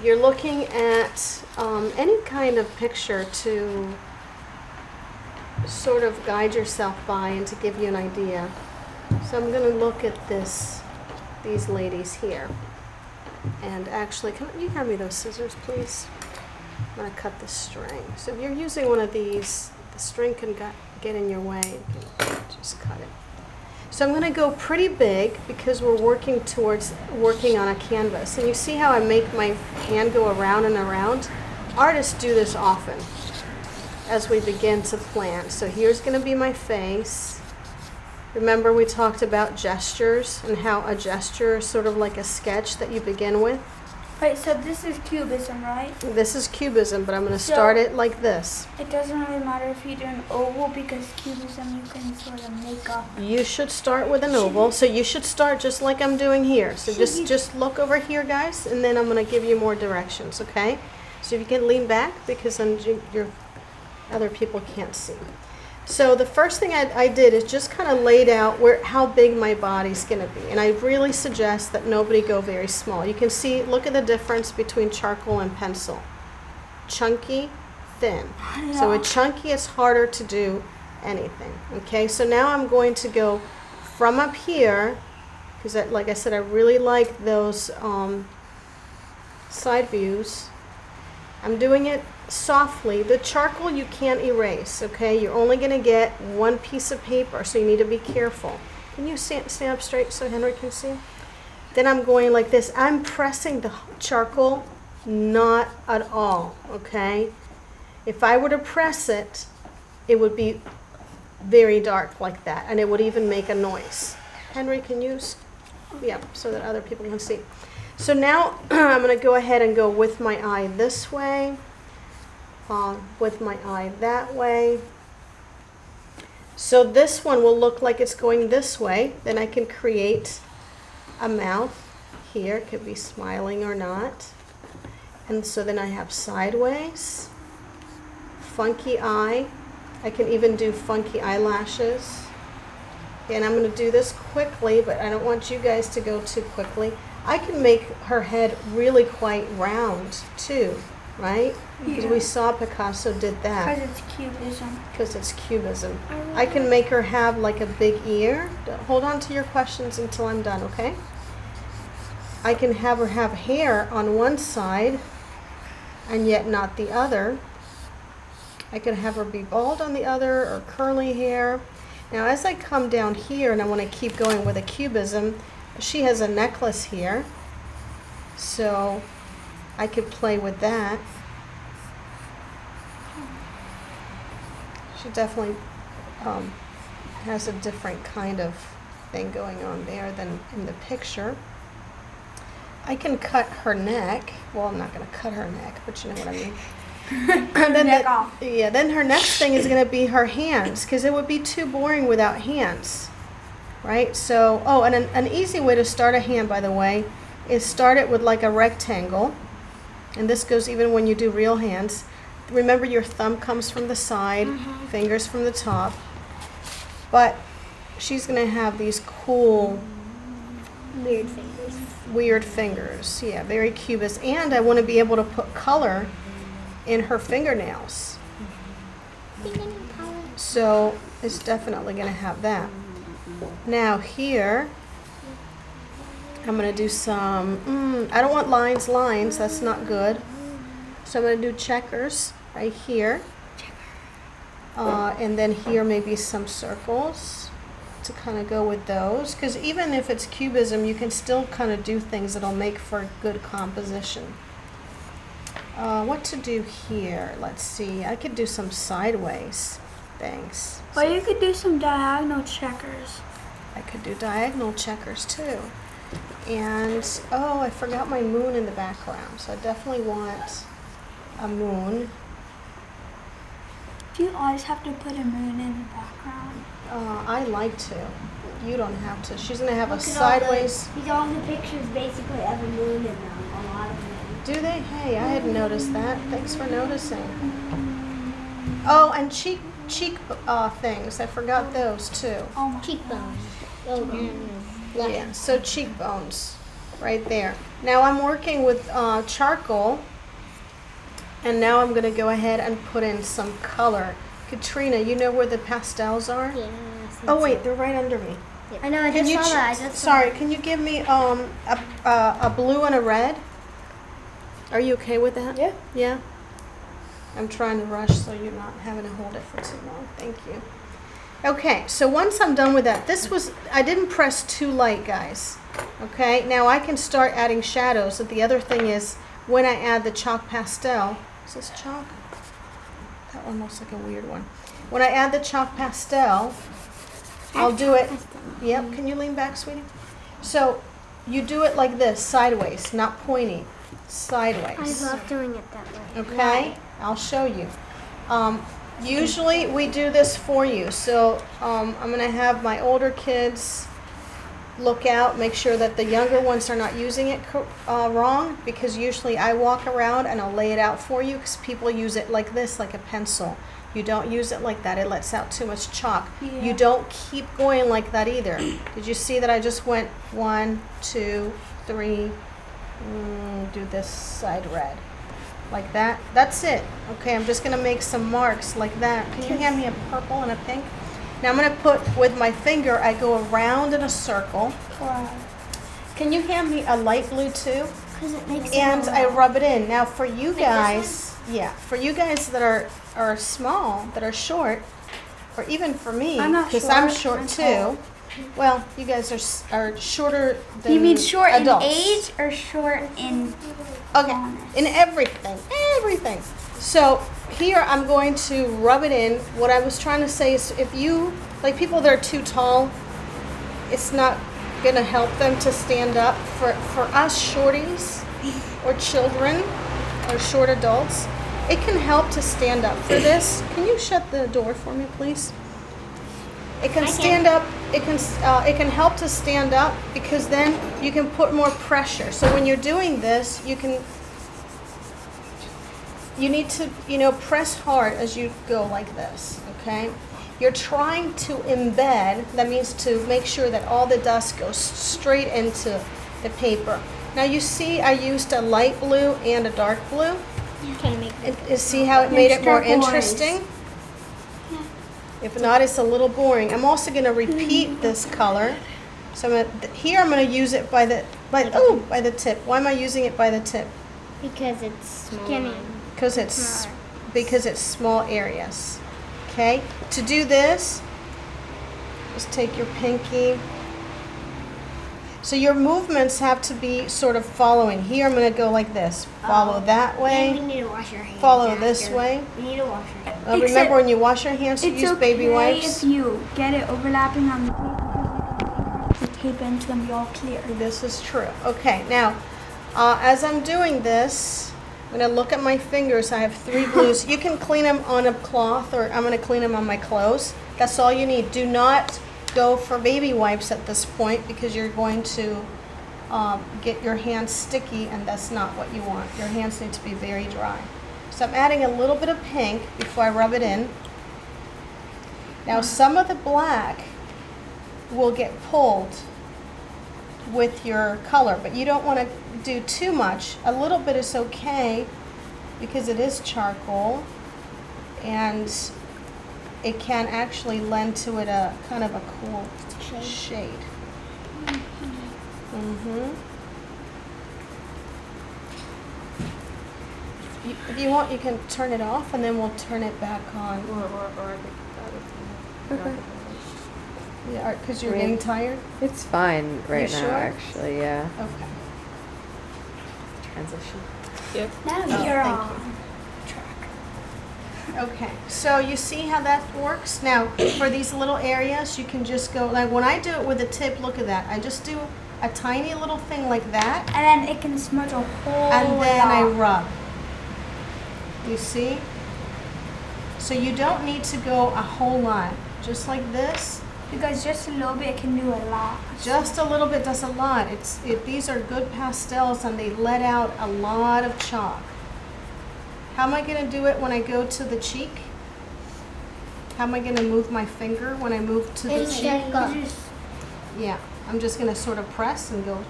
you're looking at any kind of picture to sort of guide yourself by and to give you an idea. So I'm going to look at these ladies here. And actually, can you hand me those scissors, please? I'm going to cut the string. So if you're using one of these, the string can get in your way. You can just cut it. So I'm going to go pretty big because we're working on a canvas. And you see how I make my hand go around and around? Artists do this often as we begin to plan. So here's going to be my face. Remember we talked about gestures and how a gesture is sort of like a sketch that you begin with? Right, so this is Cubism, right? This is Cubism, but I'm going to start it like this. It doesn't really matter if you do an oval because Cubism you can sort of make up. You should start with an oval, so you should start just like I'm doing here. So just look over here, guys, and then I'm going to give you more directions, okay? So if you can lean back because then your other people can't see. So the first thing I did is just kind of laid out how big my body's going to be. And I really suggest that nobody go very small. You can see, look at the difference between charcoal and pencil. Chunky, thin. Yeah. So with chunky, it's harder to do anything. Okay, so now I'm going to go from up here, because like I said, I really like those side views. I'm doing it softly. The charcoal you can't erase, okay? You're only going to get one piece of paper, so you need to be careful. Can you stand up straight so Henry can see? Then I'm going like this. I'm pressing the charcoal, not at all, okay? If I were to press it, it would be very dark like that, and it would even make a noise. Henry, can you? Yeah, so that other people can see. So now I'm going to go ahead and go with my eye this way. With my eye that way. So this one will look like it's going this way. Then I can create a mouth here. It could be smiling or not. And so then I have sideways, funky eye. I can even do funky eyelashes. And I'm going to do this quickly, but I don't want you guys to go too quickly. I can make her head really quite round too. Right? Because we saw Picasso did that. Because it's Cubism. Because it's Cubism. I can make her have like a big ear. Hold on to your questions until I'm done, okay? I can have her have hair on one side and yet not the other. I can have her be bald on the other or curly hair. Now as I come down here and I want to keep going with a Cubism, she has a necklace here. So I could play with that. She definitely has a different kind of thing going on there than in the picture. I can cut her neck. Well, I'm not going to cut her neck, but you know what I mean. And then neck off. Yeah, then her next thing is going to be her hands, because it would be too boring without hands, right? So, oh, and an easy way to start a hand, by the way, is start it with like a rectangle. And this goes even when you do real hands. Remember, your thumb comes from the side, fingers from the top. But she's going to have these cool, weird fingers. Yeah, very cubist. And I want to be able to put color in her fingernails. So it's definitely going to have that. Now here, I'm going to do some, I don't want lines, that's not good. So I'm going to do checkers right here. And then here maybe some circles to kind of go with those. Because even if it's Cubism, you can still kind of do things that'll make for good composition. What to do here? Let's see. I could do some sideways things. Well, you could do some diagonal checkers. I could do diagonal checkers too. And, oh, I forgot my moon in the background, so I definitely want a moon. Do you always have to put a moon in the background? I like to. You don't have to. She's going to have a sideways. All the pictures basically have a moon in them, a lot of them. Do they? Hey, I hadn't noticed that. Thanks for noticing. Oh, and cheek things. I forgot those too. Cheekbones. Yeah, so cheekbones. right there. Now I'm working with charcoal, and now I'm gonna go ahead and put in some color. Katrina, you know where the pastels are? Yeah. Oh wait, they're right under me. I know. I Can just you saw that. I just saw sorry, that. can you give me a blue and a red? Are you okay with that? Yeah. Yeah? I'm trying to rush so you're not having to hold it for too long. Thank you. Okay, so once I'm done with that, I didn't press too light, guys. Okay, now I can start adding shadows. But the other thing is, when I add the chalk pastel, is this chalk? That one looks like a weird one. When I add the chalk pastel, I'll do it. Yep, can you lean back, sweetie? So you do it like this, sideways, not pointy, sideways. I love doing it that way. Okay, I'll show you. Usually we do this for you, so I'm going to have my older kids look out, make sure that the younger ones are not using it wrong, because usually I walk around and I'll lay it out for you, because people use it like this, like a pencil. You don't use it like that, it lets out too much chalk. Yeah. You don't keep going like that either. Did you see that I just went 1, 2, 3, do this side red. Like that. That's it. Okay, I'm just going to make some marks like that. Can you hand me a purple and a pink? Now I'm going to put, with my finger, I go around in a circle. Wow. Can you hand me a light blue too? Because it makes And it I rub it in. Now for you Like this guys, yeah, for you guys that are small, that are short, or even for me, I'm not because I'm short, short I'm too. tall. Well, you guys are shorter than You mean short adults. in age or short in? Okay, in everything, everything. So here I'm going to rub it in. What I was trying to say is, if you, like people that are too tall, it's not gonna help them to stand up. For us shorties, or children, or short adults, it can help to stand up for this. Can you shut the door for me, please? It can stand up. It can help to stand up, because then you can put more pressure. So when you're doing this, you need to press hard as you go like this. Okay, you're trying to embed. That means to make sure that all the dust goes straight into the paper. Now you see, I used a light blue and a dark blue. See how it made it more interesting? If not, it's a little boring. I'm also going to repeat this color. So I'm going to use it by the tip. Why am I using it by the tip? Because it's skinny. Because it's small areas. Okay? To do this, just take your pinky. So your movements have to be sort of following. Here I'm going to go like this. Follow that And way. we need to wash our hands. Follow after. this way. We need to wash our hands. Remember Except when you wash your hands, you It's use okay baby wipes. if you get it overlapping on the paper, because the tape ends gonna be all clear. This is true. Okay, now, as I'm doing this, I'm going to look at my fingers. I have 3 blues. You can clean them on a cloth, or I'm going to clean them on my clothes. That's all you need. Do not go for baby wipes at this point, because you're going to get your hands sticky, and that's not what you want. Your hands need to be very dry. So I'm adding a little bit of pink before I rub it in. Now some of the black will get pulled with your color, but you don't want to do too much. A little bit is okay, because it is charcoal, and it can actually lend to it a kind of a cool shade. If you want, you can turn it off, and then we'll turn it back on. Okay. Yeah, because you're getting tired? It's fine right now, sure? actually, yeah. Okay. Transition. Now you're thank on track. Okay, so you see how that works? Now, for these little areas, you can just go, like when I do it with a tip, look at that. I just do a tiny little thing like that, And then it can smudge a whole and then I lot. rub. You see? So you don't need to go a whole lot. Just like this, Because just a little bit can do a lot. just a little bit does a lot. These are good pastels, and they let out a lot of chalk. How am I going to do it when I go to the cheek? How am I going to move my finger when I move to the cheek? Go. Yeah, I'm just going to sort of press and go.